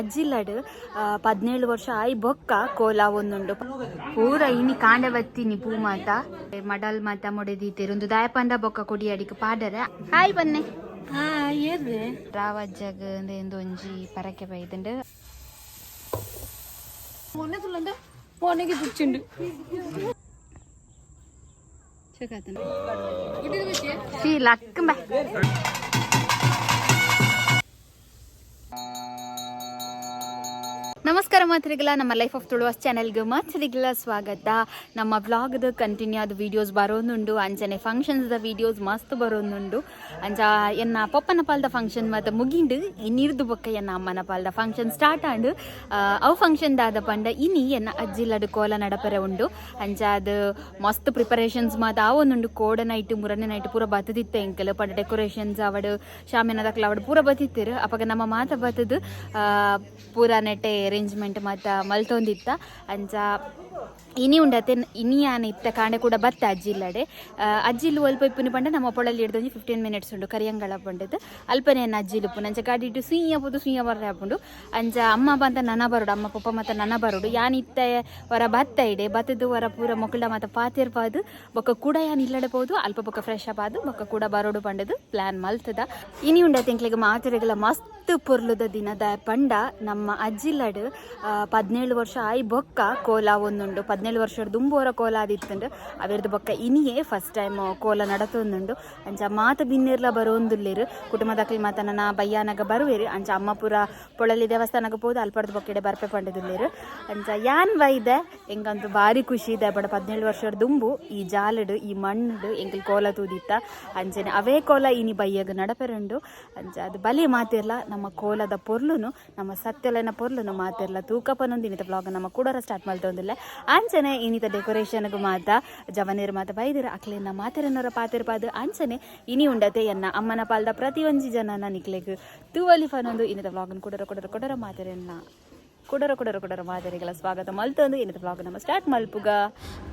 ಅಜ್ಜಿಲಡ್ 17 ವರ್ಷ ಆಯ್ ಬೊಕ್ಕ ಕೋಲ ಒಂದುಂಡು ಪೂರ ಇನಿ ಕಾಂಡ ಬತ್ತೀನಿ ಪೂ ಮಾತ ಮಡಲ್ ಮಾತ ಮೊಡೆದೀತೇರು ಒಂದು ದಾಯಪಂಡ ಬೊಕ್ಕ ಕೊಡಿ ಅಡಿಗೆ ಪಾಡರ ಹಾಯ್ ಬನ್ನೆ ರಾವಜ್ಜಗ್ ಒಂಜಿ ಪರಕೆ ಬೈದುಂಡು ಫೋನಿಗೆ ಬಿಚ್ಚಿಂಡು ಲಕ್ಕ ನಮಸ್ಕಾರ ಮಾತ್ರಿಗಳ ನಮ್ಮ ಲೈಫ್ ಆಫ್ ತುಳುವಾಸ್ ಚಾನೆಲ್ಗೆ ಮಾತ್ರಿಗಳ ಸ್ವಾಗತ. ನಮ್ಮ ವ್ಲಾಗ್ದು ಕಂಟಿನ್ಯೂ ಆದ ವೀಡಿಯೋಸ್ ಬರೋನುಂಡು, ಅಂಚನೆ ಫಂಕ್ಷನ್ಸ್ದ ವೀಡಿಯೋಸ್ ಮಸ್ತ್ ಬರೋನುಂಡು. ಅಂಚ ಎನ್ನ ಪಪ್ಪನ ಪಾಲ್ದ ಫಂಕ್ಷನ್ ಮತ್ತು ಮುಗಿಂಡು ಇನ್ನಿರ್ದು ಬೊಕ್ಕ ಎನ್ನ ಅಮ್ಮನ ಪಾಲ್ದ ಫಂಕ್ಷನ್ ಸ್ಟಾರ್ಟ್ ಆಂಡು ಅವು ಫಂಕ್ಷನ್ ದಾದ ಪಂಡ ಇನಿ ಎನ್ನ ಅಜ್ಜಿಲಡು ಕೋಲ ನಡಪರೆ ಉಂಡು. ಅಂಚ ಅದು ಮಸ್ತ್ ಪ್ರಿಪರೇಷನ್ಸ್ ಮಾತ ಆವೊಂದುಂಡು. ಕೋಡ ನೈಟ್ ಮುರನೇ ನೈಟ್ ಪೂರ ಬತ್ತದಿತ್ತೆ ಎಂಕಲ್ ಪಂಡ ಡೆಕೋರೇಷನ್ಸ್ ಅವಡು ಶಾಮಿನದಕ್ಲ ಅವಡು ಪೂರ ಬತ್ತಿತ್ತೇರು. ಅವಾಗ ನಮ್ಮ ಮಾತ ಬತ್ತದು ಪೂರ ನೆಟ್ಟೆ ಅರೇಂಜ್ಮೆಂಟ್ ಮತ್ತು ಮಲ್ತೊಂದಿತ್ತ. ಅಂಚ ಇನಿ ಉಂಡತೆ ಇನಿ ಆನೆ ಇತ್ತ ಕಾಂಡೆ ಕೂಡ ಬತ್ತ ಅಜ್ಜಿಲ್ಲಡೆ ಅಜ್ಜಿಲು ಅಲ್ಪ ಇಪ್ಪುನಿ ಪಂಡ ನಮ್ಮ ಪೊಳಲ್ಲಿ ಹಿಡ್ದು 15 ಮಿನಿಟ್ಸ್ ಉಂಡು ಕರಿಯಂಗಳ ಪಂಡದು ಅಲ್ಪನೇ ಅಜ್ಜಿಲು ಉಪ್ಪು ನಂಚ ಗಾಡಿ ಇಟ್ಟು ಸುಯ್ಯ ಪೋದು ಸುಯ್ಯ ಬರ್ರೆ ಹಾಕೊಂಡು ಅಂಚ ಅಮ್ಮ ಬಂತ ನನ್ನ ಬರೋಡು ಅಮ್ಮ ಪಪ್ಪ ಮತ್ತು ನನ್ನ ಬರೋಡು ಯಾನ್ ಇತ್ತ ಹೊರ ಬತ್ತ ಇಡೆ ಬತ್ತದು ಹೊರ ಪೂರ ಮೊಕ್ಕಳ ಮತ್ತು ಪಾತಿರ್ಪಾದು ಬೊಕ್ಕ ಕೂಡ ಯಾನ್ ಇಲ್ಲಡೆ ಪೋದು ಅಲ್ಪ ಬೊಕ್ಕ ಫ್ರೆಶ್ ಅಪ್ ಆದು ಬೊಕ್ಕ ಕೂಡ ಬರೋಡು ಪಂಡದು ಪ್ಲಾನ್ ಮಲ್ತದ. ಇನಿ ಉಂಡ ತಿಂಕ್ಲಿಗೆ ಮಾತ್ರೆಗಳ ಮಸ್ತ್ ಪೊರ್ಲುದ ದಿನದ ಪಂಡ ನಮ್ಮ ಅಜ್ಜಿಲಡು 17 ವರ್ಷ ಆಯ್ ಬೊಕ್ಕ ಕೋಲ ಒಂದುಂಡು. 17 ವರ್ಷದ ದುಂಬೋರ ಕೋಲ ಆದಿತ್ತಂಡು ಅವೆರ್ದು ಬೊಕ್ಕ ಇನಿಯೇ ಫಸ್ಟ್ ಟೈಮ್ ಕೋಲ ನಡತೊಂದುಂಡು. ಅಂಚ ಮಾತ ಬಿನ್ನಿರ್ಲ ಬರೋಂದುಲ್ಲೇರು ಕುಟುಂಬದಕ್ಲಿ ಮಾತ ನನ್ನ ಬಯ್ಯಾನಾಗ ಬರುವೇರು. ಅಂಚ ಅಮ್ಮ ಪೂರ ಪೊಳಲಿ ದೇವಸ್ಥಾನಕ್ಕೆ ಹೋದು ಅಲ್ಪಡ್ದು ಬೊಕ್ಕೆಡೆ ಬರ್ಪೆ ಪಂಡದುಲ್ಲೇರು. ಅಂಚ ಯಾನ್ ವೈದೆ ಎಂಗಂತೂ ಭಾರಿ ಖುಷಿ ಇದೆ ಬಡ 17 ವರ್ಷದ ದುಂಬು ಈ ಜಾಲಡು ಈ ಮಣ್ಣು ಎಂಕಲ್ ಕೋಲ ತೂದಿತ್ತ. ಅಂಚನೆ ಅವೇ ಕೋಲ ಇನಿ ಬಯ್ಯಾಗ ನಡಪೆರಂಡು. ಅಂಚ ಅದು ಬಲಿ ಮಾತಿರ್ಲ ನಮ್ಮ ಕೋಲದ ಪೊರ್ಲುನು ನಮ್ಮ ಸತ್ಯಲನ ಪೊರ್ಲುನು ಮಾತಿರ್ಲ ತೂಕಪ್ಪನೊಂದು ಇನ್ನಿತ ಬ್ಲಾಗ್ ನಮ್ಮ ಕೂಡ ಸ್ಟಾರ್ಟ್ ಮಾಡ್ತೊಂದಿಲ್ಲ. ಅಂಚನೆ ಇನ್ನಿತ ಡೆಕೋರೇಷನ್ಗೂ ಮಾತ ಜವನೀರು ಮಾತ ಬೈದಿರ ಅಕ್ಲಿನ ಮಾತೆರನರ ಪಾತಿರ್ಪಾದು ಅಂಚನೆ ಇನಿ ಉಂಡತೆ ಎನ್ನ ಅಮ್ಮನ ಪಾಲ್ದ ಪ್ರತಿಯೊಂದು ಜನನ ನಿಕ್ಲೆಗ್ ತೂವಲಿ ಫನೊಂದು ಇನ್ನಿತ ಬ್ಲಾಗನ್ನು ಕೊಡರ ಮಾತೆರನ್ನ ಕೊಡರ ಮಾದರಿಗಳ ಸ್ವಾಗತ ಮಲ್ತೊಂದು ಇನ್ನಿತ ಬ್ಲಾಗ್ ನಮ್ಮ ಸ್ಟಾರ್ಟ್ ಮಲ್ಪುಗ.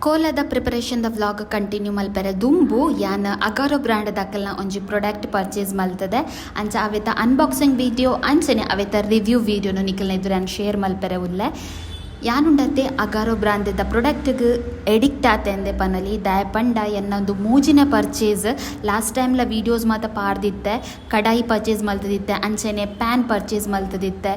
ಕೋಲದ ಪ್ರಿಪರೇಷನ್ ದ ವ್ಲಾಗ್ ಕಂಟಿನ್ಯೂ ಮಲ್ಪೆರೆ ದುಂಬು ಯಾನ್ ಅಗಾರೋ ಬ್ರ್ಯಾಂಡ್ ದಕ್ಕಲ್ನ ಒಂಜಿ ಪ್ರಾಡಕ್ಟ್ ಪರ್ಚೇಸ್ ಮಲ್ತದೆ. ಅಂಚ ಅವೆತ ಅನ್ಬಾಕ್ಸಿಂಗ್ ವಿಡಿಯೋ ಅಂಚನೆ ಅವೆತ ರಿವ್ಯೂ ವಿಡಿಯೋನು ನಿಖಲ್ನ ಎದುರು ನಾನು ಶೇರ್ ಮಲ್ಪೆರೆ ಉಲ್ಲೆ. ಯಾನುಂಡತೆ ಅಗಾರೋ ಬ್ರಾಂಡ್ದ ಪ್ರಾಡಕ್ಟ್ಗೆ ಎಡಿಕ್ಟ್ ಆತೆಂದೆ ಪನಲಿ ದಯಪಂಡ ಎನ್ನೊಂದು ಮೂಜಿನ ಪರ್ಚೇಸ್ ಲಾಸ್ಟ್ ಟೈಮ್ಲ ವೀಡಿಯೋಸ್ ಮಾತ ಪಾಡ್ದಿತ್ತೆ. ಕಡಾಯಿ ಪರ್ಚೇಸ್ ಮಲ್ತದಿತ್ತೆ, ಅಂಚನೆ ಪ್ಯಾನ್ ಪರ್ಚೇಸ್ ಮಲ್ತದಿತ್ತೆ.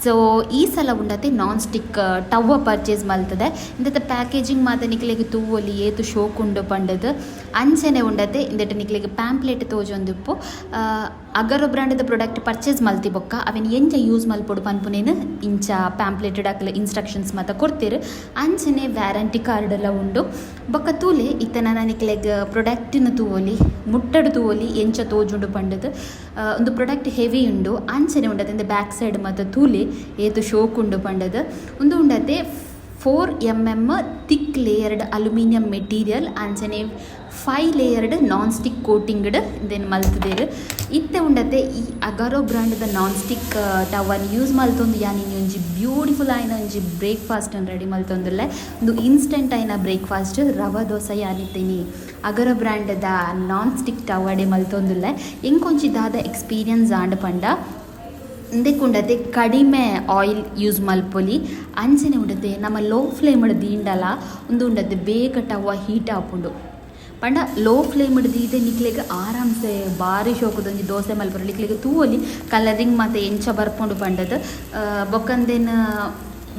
ಸೊ ಈ ಸಲ ಉಂಡತೆ ನಾನ್ ಸ್ಟಿಕ್ ಟವ್ವ ಪರ್ಚೇಸ್ ಮಲ್ತದೆ. ಇಂದത്തെ ಪ್ಯಾಕೇಜಿಂಗ್ ಮಾತ ನಿಕ್ಲೆಗ್ ತೂವೊಲಿ ಏತು ಶೋಕುಂಡು ಪಂಡದು ಅಂಚನೆ ಉಂಡತೆ ಇಂದಟ ನಿಕ್ಲೆಗ್ ಪ್ಯಾಂಪ್ಲೆಟ್ ತೋಜೊಂದಿಪ್ಪು ಅಗಾರೋ ಬ್ರ್ಯಾಂಡ್ದ ಪ್ರಾಡಕ್ಟ್ ಪರ್ಚೇಸ್ ಮಲ್ತಿ ಬೊಕ್ಕ ಅವೆನ್ ಎಂಚ ಯೂಸ್ ಮಲ್ಪೊಡು ಪನ್ಪುನೇನು ಇಂಚ ಪ್ಯಾಂಪ್ಲೆಟೆಡ್ ಅಕ್ಲ ಇನ್ಸ್ಟ್ರಕ್ಷನ್ಸ್ ಮಾತ ಕೊಡ್ತೀರು. ಅಂಚನೆ ವ್ಯಾರಂಟಿ ಕಾರ್ಡ್ ಎಲ್ಲ ಉಂಡು. ಬೊಕ್ಕ ತೂಲೆ ಇತ್ತನ ನಿಕ್ಲೆಗ್ ಪ್ರಾಡಕ್ಟಿನ ತೂವೊಲಿ ಮುಟ್ಟಡು ತೂವೊಲಿ ಎಂಚ ತೋಜುಂಡು ಪಂಡದು ಒಂದು ಪ್ರಾಡಕ್ಟ್ ಹೆವಿ ಉಂಡು. ಅಂಚನೆ ಉಂಡತೆ ಇಂದ ಬ್ಯಾಕ್ ಸೈಡ್ ಮತ್ತು ತೂಲೆ ಏತು ಶೋಕುಂಡು ಪಂಡದು ಒಂದು ಉಂಡತೆ 4mm thick layered aluminium material ಅಂಚನೆ 5 ಲೇಯರ್ಡ್ ನಾನ್ ಸ್ಟಿಕ್ ಕೋಟಿಂಗ್ಡ್ ದೆನ್ ಮಲ್ತದೇರು. ಇತ್ತೆ ಉಂಡತೆ ಈ ಅಗಾರೋ ಬ್ರ್ಯಾಂಡ್ದ ನಾನ್ ಸ್ಟಿಕ್ ಟವನ್ ಯೂಸ್ ಮಲ್ತೊಂದು ಯಾನ್ ಇನಿ ಒಂಜಿ ಬ್ಯೂಟಿಫುಲ್ ಆಯ್ನ ಒಂಜಿ ಬ್ರೇಕ್ಫಾಸ್ಟ್ ರೆಡಿ ಮಲ್ತೊಂದುಲ್ಲೆ. ಒಂದು ಇನ್ಸ್ಟೆಂಟ್ ಆಯ್ನ ಬ್ರೇಕ್ಫಾಸ್ಟ್ ರವಾ ದೋಸೆ ಯಾನಿತ್ತೀನಿ ಅಗಾರೋ ಬ್ರ್ಯಾಂಡ್ದ ನಾನ್ ಸ್ಟಿಕ್ ಟವಡೆ ಮಲ್ತೊಂದುಲ್ಲೆ. ಎಂಕೊಂಚಿ ದಾದ ಎಕ್ಸ್ಪೀರಿಯನ್ಸ್ ಆಂಡ್ ಪಂಡ ಇಂದಕ್ಕೆ ಕಡಿಮೆ ಆಯಿಲ್ ಯೂಸ್ ಮಲ್ಪೊಲಿ. ಅಂಚನೆ ಉಂಡತೆ ನಮ್ಮ ಲೋ ಫ್ಲೇಮ್ ದೀಂಡಲ ಒಂದು ಉಂಡತೆ ಬೇಗ ಟವ ಹೀಟ್ ಆಪುಂಡು ಪಂಡ ಲೋ ಫ್ಲೇಮ್ ಹಿಡ್ದಿದೆ ನಿಕ್ಲೆಗೆ ಆರಾಮ್ಸೆ ಭಾರಿ ಶೋಕದೊಂದು ದೋಸೆ ಮಲ್ಪರು ನಿಕ್ಲೆಗೆ ತೂವಲಿ ಕಲರಿಂಗ್ ಮತ್ತು ಎಂಚ ಬರ್ಕೊಂಡು ಪಂಡದು ಬೊಕ್ಕಂದೇನು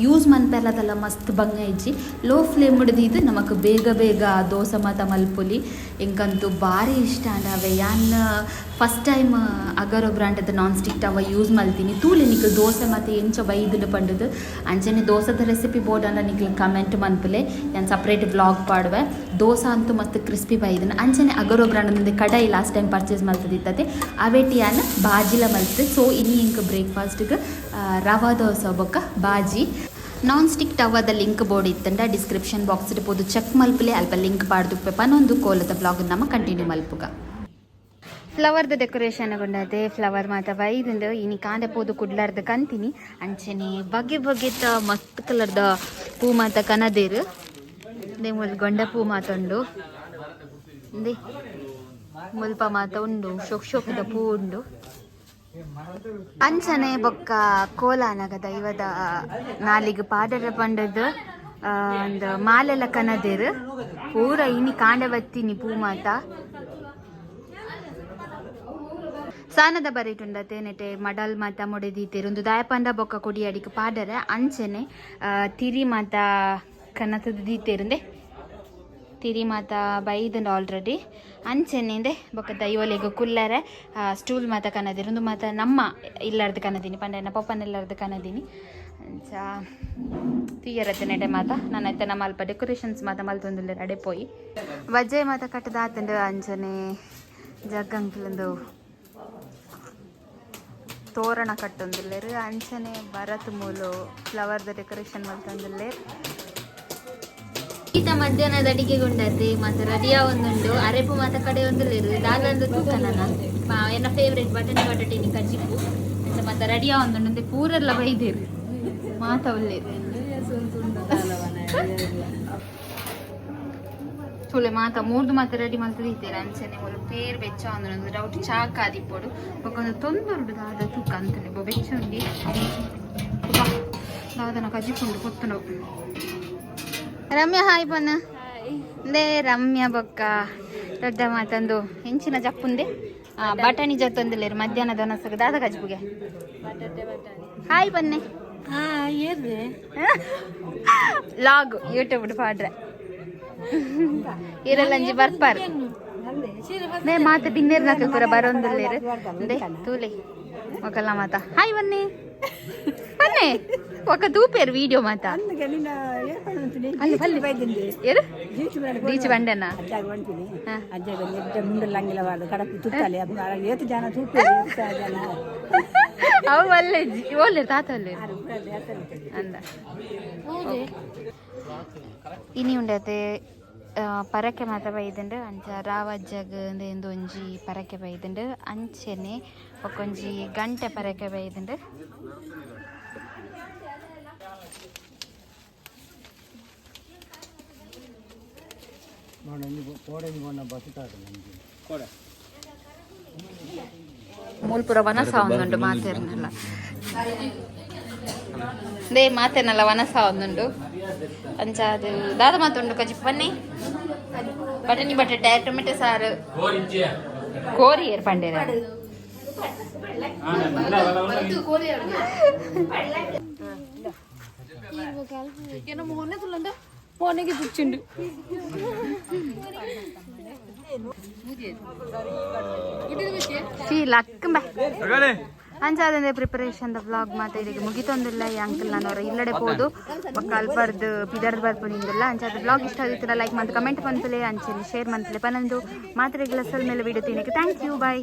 ಯೂಸ್ ಮನ್ಪೆಲ್ಲದಲ್ಲ ಮಸ್ತ್ ಬಂಗ ಇಜ್ಜಿ ಲೋ ಫ್ಲೇಮ್ ಹಿಡ್ದಿದ್ದು ನಮಕ್ ಬೇಗ ದೋಸೆ ಮಾತ ಮಲ್ಪೊಲಿ ಎಂಕಂತೂ ಭಾರಿ ಇಷ್ಟ ಅಂಡವೆ. ಯಾನ್ ಫಸ್ಟ್ ಟೈಮ್ ಅಗಾರೋ ಬ್ರ್ಯಾಂಡ್ದ ನಾನ್ ಸ್ಟಿಕ್ ಟವ ಯೂಸ್ ಮಲ್ತೀನಿ ತೂಲೆ ನಿಕ್ ದೋಸೆ ಮತ್ತು ಎಂಚ ಬೈದು ಪಂಡದು ಅಂಚನೆ ದೋಸದ ರೆಸಿಪಿ ಬೋರ್ಡ್ ಅನ್ನ ನಿಕ್ಲ ಕಮೆಂಟ್ ಮನ್ಪಲೆ ನಾನು ಸಪ್ರೇಟ್ ವ್ಲಾಗ್ ಪಾಡುವೆ. ದೋಸೆ ಅಂತೂ ಮಸ್ತ್ ಕ್ರಿಸ್ಪಿ ಬೈದನು ಅಂಚನೆ ಅಗಾರೋ ಬ್ರ್ಯಾಂಡ್ ಕಡಾಯಿ ಲಾಸ್ಟ್ ಟೈಮ್ ಪರ್ಚೇಸ್ ಮಲ್ತದಿತ್ತತೆ ಅವೇಟಿ ಯಾನ್ ಬಾಜಿಲ ಮಲ್ತದೆ. ಸೊ ಇನ್ನು ಇಂಕ ಬ್ರೇಕ್ಫಾಸ್ಟ್ಗೆ ರವಾ ದೋಸೆ ಬೊಕ್ಕ ಬಾಜಿ ನಾನ್ ಸ್ಟಿಕ್ ಟವದ ಲಿಂಕ್ ಬೋರ್ಡ್ ಇತ್ತಂಡ ಡಿಸ್ಕ್ರಿಪ್ಷನ್ ಬಾಕ್ಸ್ ಇರ್ಬೋದು ಚೆಕ್ ಮಲ್ಪಲೆ ಅಲ್ಪ ಲಿಂಕ್ ಪಾಡ್ದುಪ್ಪೆ ಪನೊಂದು ಕೋಲದ ಬ್ಲಾಗ್ ನಮ್ಮ ಕಂಟಿನ್ಯೂ ಮಲ್ಪುಗ. ಫ್ಲವರ್ದ ಡೆಕೋರೇಷನ್ ಗೊಂಡದೆ ಫ್ಲವರ್ ಮಾತ ಬೈದಂಡು ಇನಿ ಕಾಂಡೆ ಪೋದು ಕುಡ್ಲಾರ್ದ ಕಂತೀನಿ ಅಂಚನೆ ಬಗೆತ ಮಸ್ತ್ ಕಲರ್ದ ಪೂ ಮಾತ ಕನದೇರು ದೇ ಮುಲ್ ಗೊಂಡ ಪೂ ಮಾತ ಉಂಡು ದೇ ಮುಲ್ಪ ಮಾತ ಉಂಡು ಶೋಕದ ಪೂ ಉಂಡು ಅಂಚನೆ ಬೊಕ್ಕ ಕೋಲಾನಗ ದೈವದ ನಾಲಿಗೆ ಪಾಡರ ಪಂಡದು ಒಂದು ಮಾಲೆಲ್ಲ ಕನದೇರು ಪೂರ ಇನಿ ಕಾಂಡ ಬತ್ತಿನಿ ಪೂ ಮಾತ ಸಾನದ ಬರೀಟುಂಡತೆ ನೆಟೆ ಮಡಲ್ ಮಾತ ಮೊಡೆದೀತೆರು ಒಂದು ದಾಯಪಂಡ ಬೊಕ್ಕ ಕೊಡಿ ಅಡಿಗೆ ಪಾಡರ ಅಂಚನೆ ತಿರಿ ಮಾತ ಕನತದ ದೀತೆರುಂದೆ ತಿರಿ ಮಾತ ಬೈದಂಡ ಆಲ್ರೆಡಿ ಅಂಚೆನಿಂದೆ ಬೊಕ್ಕ ದೈವಲೆಗ ಕುಲ್ಲರೆ ಸ್ಟೂಲ್ ಮಾತ ಕನದಿರು ಮಾತ ನಮ್ಮ ಇಲ್ಲಾರ್ದು ಕನದಿನಿ ಪಂಡ ಪಪ್ಪನ ಇಲ್ಲಾರ್ದು ಕನದಿನಿ ಅಂಚ ತೀಯರತ್ತೆ ನೆಡೆ ಮಾತ ನನ್ನ ನಮ್ಮ ಅಲ್ಪ ಡೆಕೋರೇಷನ್ಸ್ ಮಾತ ಮಲ್ತೊಂದುಲ್ಲೆ ಅಡೆ ಪೋಯಿ ವಜ್ಜೆ ಮಾತ ಕಟ್ಟದಾತಂಡು ಅಂಚನೆ ಜಗ್ಗಂಕ್ಲಂದು ತೋರಣ ಕಟ್ಟೊಂದುಲ್ಲೇರು ಅಂಚನೆ ಭರತ್ ಮೂಲು ಫ್ಲವರ್ದ ಡೆಕೋರೇಷನ್ ಮಲ್ತೊಂದುಲ್ಲೇರು ಈತ ಮಧ್ಯಾಹ್ನದ ಅಡಿಗೆಗೊಂಡತೆ ಮತ್ತೆ ರೆಡಿಯಾ ಒಂದುಂಡು ಅರೆಪು ಮಾತ ಕಡೆ ಒಂದುಲ್ಲೇರು ದಾದಂದು ತೂಕನನ ಎನ್ನ ಫೇವ್ರೇಟ್ ಬಟಾಣಿ ಕಜ್ಜಿಪ್ಪು ಮತ್ತೆ ರೆಡಿಯಾ ಒಂದುಂಡು ಪೂರೆಲ್ಲ ಬೈದೇರು ಮಾತ ಒಳ್ಳೇದು ತುಳೆ ಮಾತ ಮೂರ್ದು ಮಾತ ರೆಡಿ ಮಲ್ತದೀತೇನೆ ಅಂಚನೆ ಒಂದು ಪೇರ್ ಬೆಚ್ಚ ಒಂದು ಡೌಟ್ ಚಾಕ್ ಆದಿಪ್ಪೋಡು ಒಂದು ತೊಂದರುಡು ದಾದ ತೂಕ ಅಂತಲೇ ಬೆಚ್ಚ ಉಂಡಿ ದಾದನ ಕಜ್ಜಿಪ್ಪುಂಡು ಕೊತ್ತನು ರಮ್ಯಾ ಹಾಯ್ ಬನ್ನ ದೇ ರಮ್ಯಾ ಬೊಕ್ಕ ದೊಡ್ಡ ಮಾತಂದು ಹೆಂಚಿನ ಜಪ್ಪುಂದೆ ಬಟಾಣಿ ಜತ್ತೊಂದಿಲ್ಲೇರು ಮಧ್ಯಾಹ್ನದ ಒನಸಗ ದಾದ ಕಜ್ಜಿಪುಗೆ ಹಾಯ್ ಬನ್ನೆ ಲಾಗ್ ಯೂಟ್ಯೂಬ್ ಪಾಡ್ರೆ ಇರಲ್ಲಂಜಿ ಬರ್ಪಾರು ನೇ ಮಾತ ಡಿನ್ನರ್ ನಾಕ ಪೂರ ಬರೋಂದಿಲ್ಲೇರು ದೇ ತೂಲೆ ಒಕಲ್ಲ ಮಾತ ಹಾಯ್ ಬನ್ನಿ ಬನ್ನಿ ఒక తూపేరు వీడియో మాత బీచ్ బండనా అవు వల్లే ఓలే తాత వల్లే అంద ಇನಿ ಉಂಡತೆ ಪರಕೆ ಮಾತ ಬೈದುಂಡು ಅಂಚ ರಾವಜ್ಜಗ್ ಒಂಜಿ ಪರಕೆ ಬೈದುಂಡು ಅಂಚೆನೆ ಒಕ್ಕೊಂಜಿ ಗಂಟೆ ಪರಕೆ ಬೈದುಂಡು ಮೂಲ್ಪುರ ವನಸ ಒಂದುಂಡು ಮಾತೇರ್ನಲ್ಲ ದೇ ಮಾತೇನಲ್ಲ ವನಸ ಒಂದುಂಡು ಅಂಚ ಅದು ದಾದ ಮಾತುಂಡು ಕಜ್ಜಿಪ್ಪು ಬನ್ನಿ ಬಟಾಣಿ ಬಟಾಟೆ ಟೊಮೆಟೊ ಸಾರು ಕೋರಿ ಏರ್ ಪಂಡೇರ ಫೋನಿಗೆ ತುಚ್ಚಿಂಡು ಅಂಚಾದಂದ್ರೆ ಪ್ರಿಪರೇಷನ್ ವ್ಲಾಗ್ ಮಾತ ಇದಕ್ಕೆ ಮುಗಿತೊಂದಿಲ್ಲ ಈ ಅಂಕಲ್ ನಾನು ಅವ್ರ ಇಲ್ಲಡೆ ಹೋದು ಪಕ್ಕ ಅಲ್ಬರ್ದು ಪಿದರ್ದು ಬರ್ಪನಿಂದಿಲ್ಲ ಅಂಚಾದ ವ್ಲಾಗ್ ಇಷ್ಟ ಆಗಿತ್ತಿಲ್ಲ ಲೈಕ್ ಮತ್ತು ಕಮೆಂಟ್ ಬಂತಲೇ ಅಂಚೆಲಿ ಶೇರ್ ಮಂತಲೇ ಪನಂದು ಮಾತ್ರೆ ಗ್ಲಾಸಲ್ ಮೇಲೆ ವಿಡಿಯೋ ತಿನ್ನಕ್ಕೆ ಥ್ಯಾಂಕ್ ಯು ಬಾಯ್.